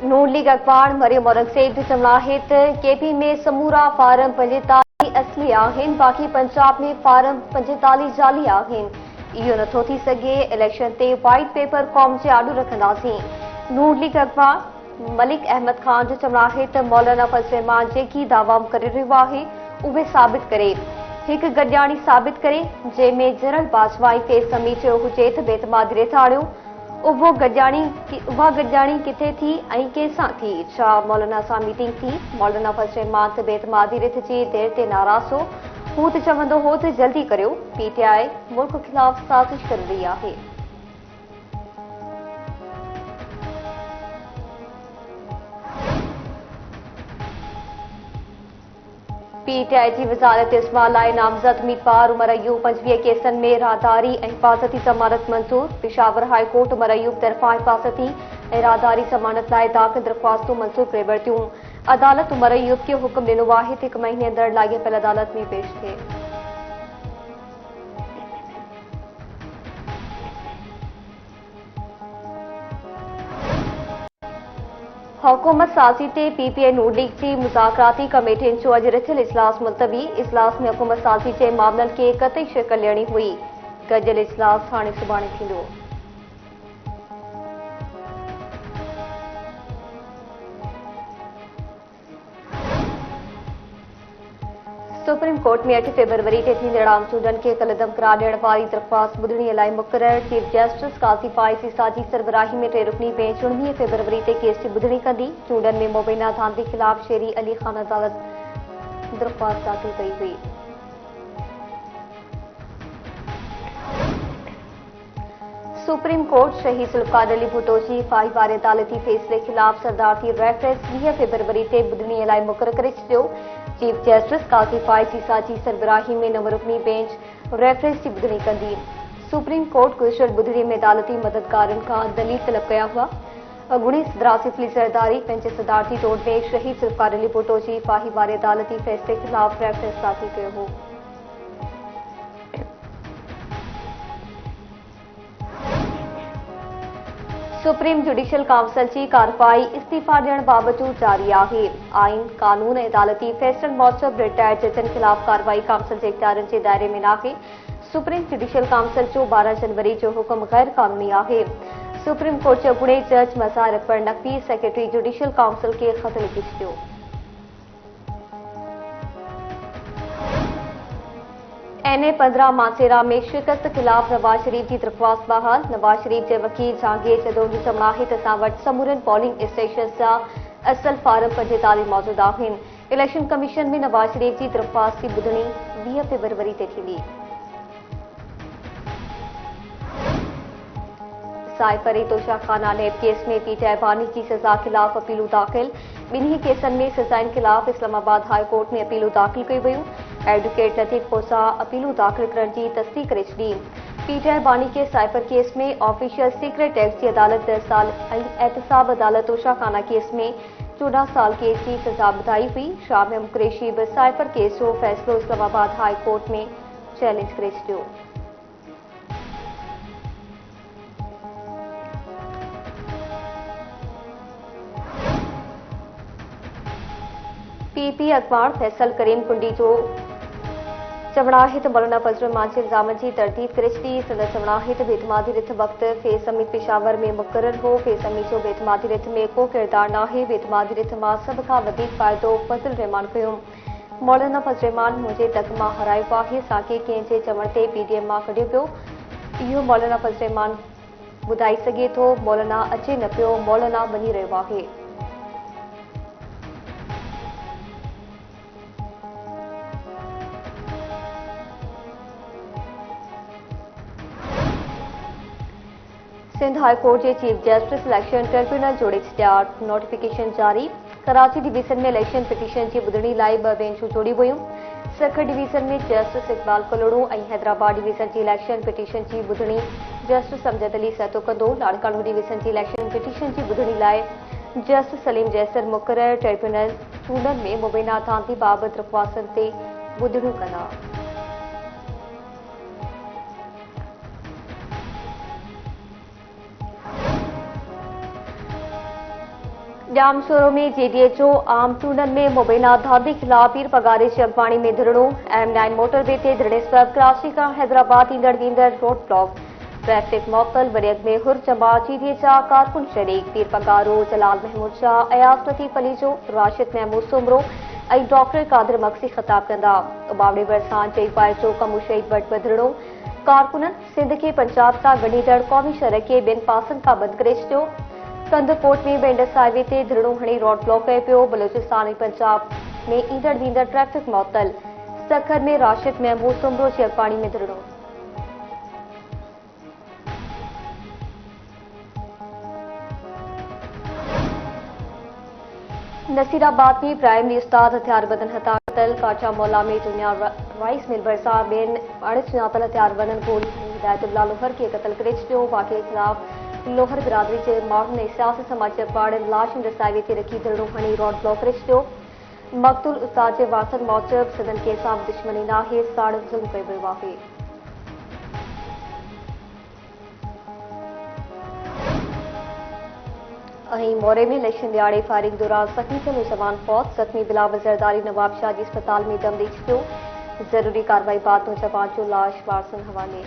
नून league अखबार Maryam Aurangzeb जमलाहित KP में समूरा farm 45 असली आहिनि, बाक़ी पंजाब में फार्म 45 जाली आहिनि। इहो नथो थी सघे। इलेक्शन ते वाइट पेपर कौम जे आॾो रखंदासीं। नून लीग अखबार मलिक अहमद खान जो जमलाहित मौलाना फजल रहमान जेकी दावा करे रहियो आहे उहे साबित करे, हिकु गॾियाणी साबित करे जंहिंमें जनरल बाजवाई खे समी चयो हुजे त बेतमादी रेत आणियो। उहा गॾियाणी किथे थी ऐं कंहिंसां थी? छा मौलाना सां मीटिंग थी? मौलाना फजल रहमान त बेतमादी रिथ जी देर ते नाराज़ हो। हू त चवंदो हो त जल्दी करियो। पीटीआई मुल्क ख़िलाफ़ साज़िश करे रही आहे। पीटीआई जी वज़ारत इस्मा लाइ नामज़द उम्मीदवार उमर अयूब 25 केसनि में राहदारी ऐं हिफ़ाज़ती ज़मानत मंज़ूर। पेशावर हाई कोर्ट उमर अयूब तरफ़ां हिफ़ाज़ती ऐं राहदारी ज़मानत लाइ दाख़िल दरख़्वास्तूं मंज़ूर करे वरितियूं। अदालत उमर अयूब खे हुकुम ॾिनो आहे त 1 महीने अंदरि लाॻापियल अदालत में पेश थिए। हुकूमत साज़ी ते पीपीआई नून लीग जी मुज़ाकराती कमेटियुनि जो अॼु रथियल इजलास मुलतवी। इजलास में हुकूमत साज़ी जे मामलनि खे क़तई शिकल ॾियणी हुई। गॾियल इजलास हाणे सुभाणे थींदो। सुप्रीम कोर्ट में 8 फरवरी ते थींदड़ आम चूंडनि खे कलदम करार ॾियण वारी दरख़्वास्त ॿुधणीअ लाइ मुक़रर चीफ जस्टिस काज़ी फाइज़ ईसा जी सरबराही में 3 रुकनी बेंच 19 फरवरी ते केस जी ॿुधणी कंदी। चूंडनि में मुबैना धांधली ख़िलाफ़ शेरी अली ख़ान अदालत दरख़्वास्त दाख़िल कई हुई। सुप्रीम कोर्ट शहीद ज़ुल्फ़िकार अली भुट्टो जी फाही वारे अदालती फ़ैसिले ख़िलाफ़ सरदार थी रेफरेंस 20 फरवरी ते ॿुधणीअ लाइ मुक़रर करे छॾियो। चीफ जस्टिस काज़ी फाइज़ ईसा जी सरबराही में 9 रुकनी बेंच रेफरेंस जी ॿुधणी कंदी। सुप्रीम कोर्ट गुज़िरियल ॿुधणीअ में अदालती मददगारनि खां दलील तलब कया हुआ। अॻूणी सदरासी फ़िली ज़रदारी पंहिंजे सदारती तौर में शहीद ज़ुल्फ़िकार अली भुट्टो जी फाही वारे अदालती फ़ैसिले ख़िलाफ़ रेफरेंस दाख़िल कयो हो। सुप्रीम जुडिशियल काउंसिल जी कार्रवाई इस्तीफ़ा ॾियण बावजूदि जारी आहे। आइन, कानून ऐं अदालती फ़ैसिलनि मूजिबि रिटायर्ड जजनि ख़िलाफ़ कार्रवाई काउंसिल जे इख्तियारनि जे दायरे में नाहे। सुप्रीम जुडिशियल काउंसिल जो 12 जनवरी जो हुकुम गैर कानूनी आहे। सुप्रीम कोर्ट जे अॻूणे जज मज़ार Akbar Naqvi secretary judicial council खे ख़त लिखी छॾियो। NA 15 मांसेरा में शिकस्त ख़िलाफ़ नवाज़ शरीफ की दरख़्वास्त बहाल। नवाज़ शरीफ के वकील जहांगीर जदों जी जमलाहित असां वटि समूरनि पोलिंग स्टेशन जा असल फार्म 45 मौजूद आहिनि। इलेक्शन कमीशन में नवाज़ शरीफ की दरख़्वास्त की ॿुधणी 20 फरवरी ते थींदी। साइफर तोशाखाना लैब केस में पीटीआई बानी की सज़ा ख़िलाफ़ अपीलूं दाख़िल। ॿिन्ही केसनि में सज़ाउनि ख़िलाफ़ इस्लामाबाद हाई कोर्ट में अपीलूं दाख़िल कयूं वयूं। एडवोकेट लतीफ़ खोसा अपीलूं दाख़िल करण की तस्दीक़ करे छॾी। पीटीआई बानी के साइफर केस में ऑफिशियल सीक्रेट एक्ट की अदालत 10 साल ऐं एहतसाब अदालत तोशाखाना केस में 14 साल कैद की सज़ा ॿुधाई हुई। शाह महमूद कुरैशी बि साइफर केस जो फ़ैसिलो इस्लामाबाद हाई कोर्ट में चैलेंज करे छॾियो। पीपी अखबार फैसल करीम कुंडी जो चवणाहित मौलाना फजल रहमान जे इल्ज़ामनि जी तरदीद करे छॾी। संदसि चवणाहित बेतमादी रिथ वक़्तु फेस अमीद पेशावर में मुक़रर हो। फेस अमीद जो बेतमादी रिथ में को किरदारु नाहे। बेतमादी रिथ मां सभ खां वधीक फ़ाइदो फजल रहमान खंयो। मौलाना फजल रहमान मुंहिंजे तक मां हारायो आहे। असांखे कंहिंजे चवण ते पीडीएम मां कढियो पियो। इहो मौलाना फजल रहमान ॿुधाए सघे थो। मौलाना अचे न पियो, मौलाना वञी रहियो आहे। सिंध हाई कोर्ट के चीफ जस्टिस इलेक्शन ट्रिब्यूनल जोड़े छॾिया। नोटिफिकेशन जारी। कराची डिवीज़न में इलेक्शन पिटीशन की ॿुधणी लाइ 2 बेंचूं जोड़ी वयूं। सखर डिवीज़न में जस्टिस इकबाल कलोड़ो ऐं हैदराबाद डिवीज़न की इलेक्शन पिटीशन की ॿुधणी जस्टिस अमजद अली सैतो कंदो। लाड़काणू डिवीज़न की इलेक्शन पिटीशन की ॿुधणी लाइ जस्टिस सलीम जैसर मुक़रर। ट्रिब्यूनल चूंडनि में मुबैना धांधली बाबति दरख़्वास्तनि ते ॿुधणियूं कंदा। जाम शोरों में जेडीएचओ आम चूंडनि में मुबैना धांधे खिलाफ पीर पगारे जी अॻवाणी में धरणो। M9 मोटरवे ते धरणे सबब कराची खां हैदराबाद ईंदड़ रोड ब्लॉक। ट्रैफिक मुअत्तल। वरियत में हुर जमात जीडीए जा कारकुन शरीक। पीर पगारो जलाल महमूद शाह, अयाज लतीफ अली जो, राशिद महमूद सुमरो ऐं डॉक्टर कादिर मक्सी ख़िताब कंदा। उबावड़े भरिसां चई पाए जो कमु शहीद वटि बि धरणो। कारकुननि सिंध खे पंजाब सां ॻंढींदड़ क़ौमी सड़क खे ॿिनि पासनि खां बंदि करे छॾियो। कंध कोट में बेंडस हाईवे ते धरणो हणी रोड ब्लॉक कयो पियो। बलूचिस्तान ऐं पंजाब में ईंदड़ वेंदड़ ट्रैफिक मुअत्तल। सखर में राशिद महमूद सुमरो जी अॻवाणी में धरणो। नसीराबाद में प्राइमरी उस्ताद हथियारबंदनि हथा क़तल। काचा मौला में दुनिया राइस मिल भरिसां ॿियनि अणसुञातल हथियारबंदनि गोली हणी हिदायतुल्ला लोहर खे क़तल करे छॾियो। वाक़िए ख़िलाफ़ लोहर बिरादरी जे माण्हुनि ऐं सियासी समाजी अख़बारनि लाश इंडस हाईवे ते रखी धरणो हणी रोड ब्लॉक करे छॾियो। मक़तूल उस्ताद जे वारसनि मूजिब सदन के सां दुश्मनी नाहे, साड़ ज़ुल्म कयो वियो आहे। मोरे में इलेक्शन दिहाड़े फायरिंग दौरान ज़ख़्मी थियल जवान फौत। ज़ख़्मी बिलावल ज़रदारी नवाब शाह जी अस्पताल में दम ॾेई छॾियो। ज़रूरी कार्रवाई बाद नौजवान जो लाश वारसनि हवाले।